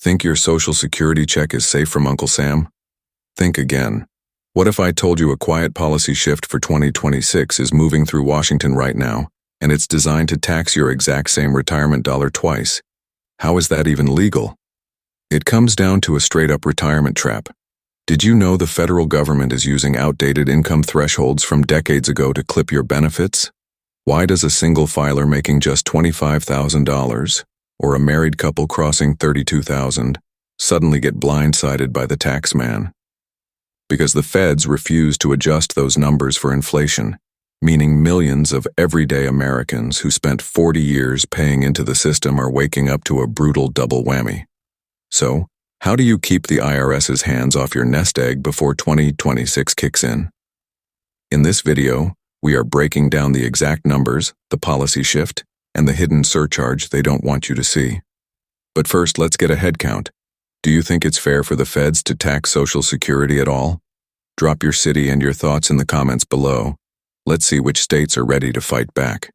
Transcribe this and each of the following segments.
Think your Social Security check is safe from Uncle Sam? Think again. What if I told you a quiet policy shift for 2026 is moving through Washington right now, and it's designed to tax your exact same retirement dollar twice? How is that even legal? It comes down to a straight-up retirement trap. Did you know the federal government is using outdated income thresholds from decades ago to clip your benefits? Why does a single filer making just $25,000 or a married couple crossing $32,000 suddenly get blindsided by the tax man? Because the feds refuse to adjust those numbers for inflation, meaning millions of everyday Americans who spent 40 years paying into the system are waking up to a brutal double whammy. So, how do you keep the IRS's hands off your nest egg before 2026 kicks in? In this video, we are breaking down the exact numbers, the policy shift, and the hidden surcharge they don't want you to see. But first, let's get a head count. Do you think it's fair for the feds to tax Social Security at all? Drop your city and your thoughts in the comments below. Let's see which states are ready to fight back.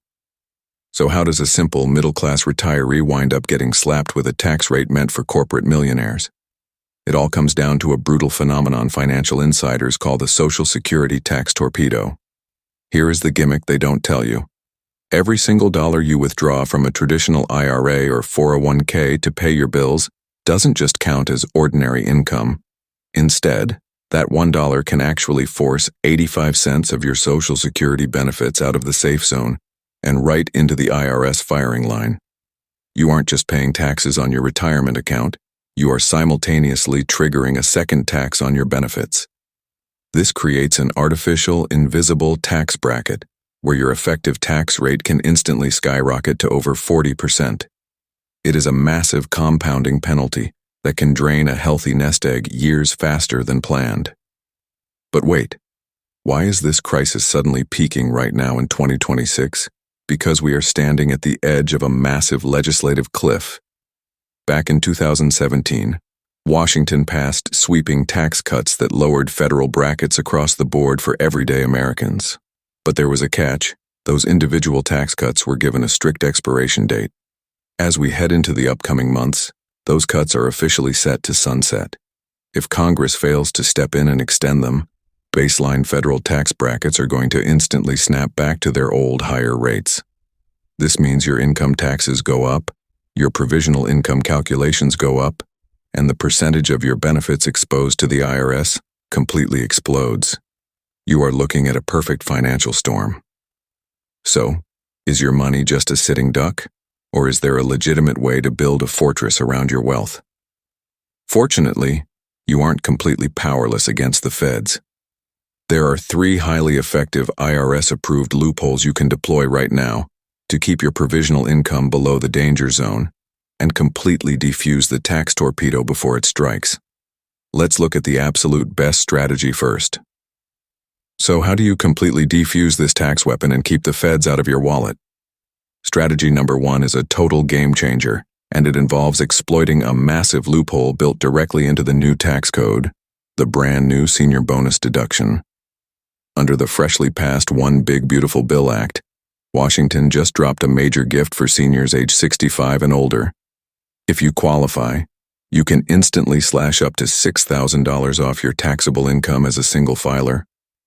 So how does a simple middle-class retiree wind up getting slapped with a tax rate meant for corporate millionaires? It all comes down to a brutal phenomenon financial insiders call the Social Security Tax Torpedo. Here is the gimmick they don't tell you. Every single dollar you withdraw from a traditional IRA or 401k to pay your bills doesn't just count as ordinary income. Instead, that $1 can actually force 85 cents of your Social Security benefits out of the safe zone and right into the IRS firing line. You aren't just paying taxes on your retirement account, you are simultaneously triggering a second tax on your benefits. This creates an artificial, invisible tax bracket where your effective tax rate can instantly skyrocket to over 40%. It is a massive compounding penalty that can drain a healthy nest egg years faster than planned. But wait, why is this crisis suddenly peaking right now in 2026? Because we are standing at the edge of a massive legislative cliff. Back in 2017, Washington passed sweeping tax cuts that lowered federal brackets across the board for everyday Americans. But there was a catch. Those individual tax cuts were given a strict expiration date. As we head into the upcoming months, those cuts are officially set to sunset. If Congress fails to step in and extend them, baseline federal tax brackets are going to instantly snap back to their old higher rates. This means your income taxes go up, your provisional income calculations go up, and the percentage of your benefits exposed to the IRS completely explodes. You are looking at a perfect financial storm. So, is your money just a sitting duck, or is there a legitimate way to build a fortress around your wealth? Fortunately, you aren't completely powerless against the feds. There are 3 highly effective IRS-approved loopholes you can deploy right now to keep your provisional income below the danger zone and completely defuse the tax torpedo before it strikes. Let's look at the absolute best strategy first. So how do you completely defuse this tax weapon and keep the feds out of your wallet? Strategy number 1 is a total game changer, and it involves exploiting a massive loophole built directly into the new tax code, the brand new senior bonus deduction. Under the freshly passed One Big Beautiful Bill Act, Washington just dropped a major gift for seniors age 65 and older. If you qualify, you can instantly slash up to $6,000 off your taxable income as a single filer,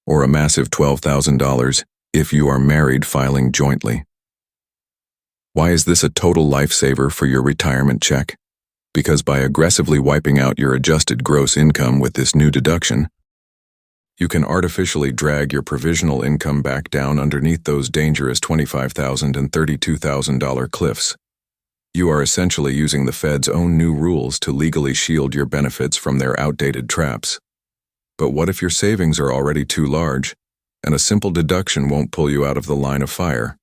or a massive $12,000 if you are married filing jointly. Why is this a total lifesaver for your retirement check? Because by aggressively wiping out your adjusted gross income with this new deduction, you can artificially drag your provisional income back down underneath those dangerous $25,000 and $32,000 cliffs. You are essentially using the Fed's own new rules to legally shield your benefits from their outdated traps. But what if your savings are already too large, and a simple deduction won't pull you out of the line of fire?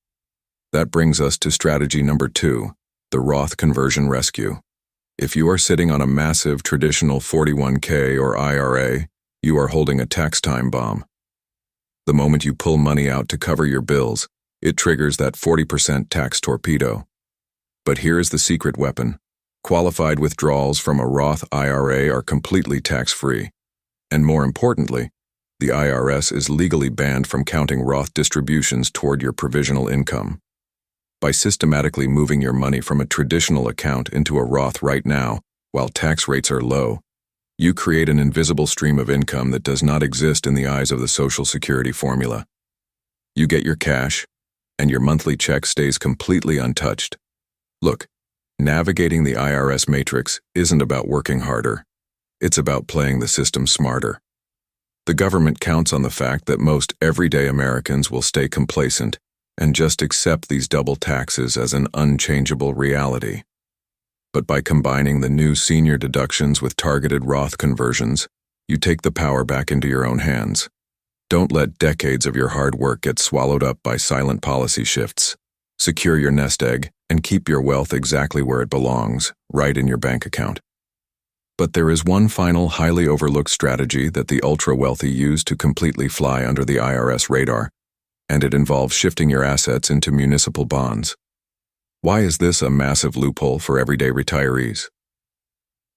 That brings us to strategy number 2, the Roth conversion rescue. If you are sitting on a massive traditional 401k or IRA, you are holding a tax time bomb. The moment you pull money out to cover your bills, it triggers that 40% tax torpedo. But here is the secret weapon. Qualified withdrawals from a Roth IRA are completely tax-free. And more importantly, the IRS is legally banned from counting Roth distributions toward your provisional income. By systematically moving your money from a traditional account into a Roth right now, While tax rates are low, you create an invisible stream of income that does not exist in the eyes of the Social Security formula. You get your cash, and your monthly check stays completely untouched. Look, navigating the IRS matrix isn't about working harder. It's about playing the system smarter. The government counts on the fact that most everyday Americans will stay complacent and just accept these double taxes as an unchangeable reality. But by combining the new senior deductions with targeted Roth conversions, you take the power back into your own hands. Don't let decades of your hard work get swallowed up by silent policy shifts. Secure your nest egg and keep your wealth exactly where it belongs, right in your bank account. But there is one final highly overlooked strategy that the ultra-wealthy use to completely fly under the IRS radar, and it involves shifting your assets into municipal bonds. Why is this a massive loophole for everyday retirees?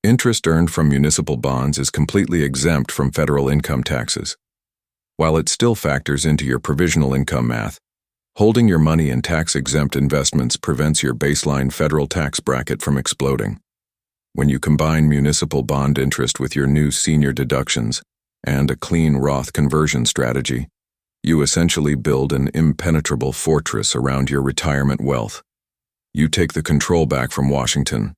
Interest earned from municipal bonds is completely exempt from federal income taxes. While it still factors into your provisional income math, holding your money in tax-exempt investments prevents your baseline federal tax bracket from exploding. When you combine municipal bond interest with your new senior deductions and a clean Roth conversion strategy, you essentially build an impenetrable fortress around your retirement wealth. You take the control back from Washington.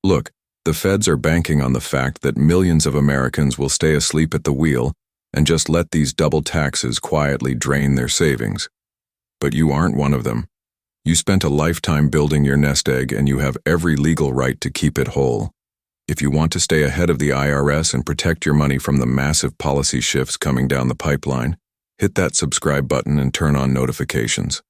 Look, the feds are banking on the fact that millions of Americans will stay asleep at the wheel and just let these double taxes quietly drain their savings. But you aren't one of them. You spent a lifetime building your nest egg, and you have every legal right to keep it whole. If you want to stay ahead of the IRS and protect your money from the massive policy shifts coming down the pipeline, hit that subscribe button and turn on notifications.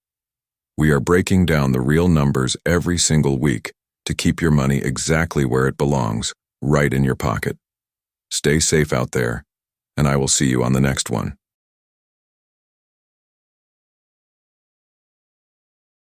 We are breaking down the real numbers every single week to keep your money exactly where it belongs, right in your pocket. Stay safe out there, and I will see you on the next one.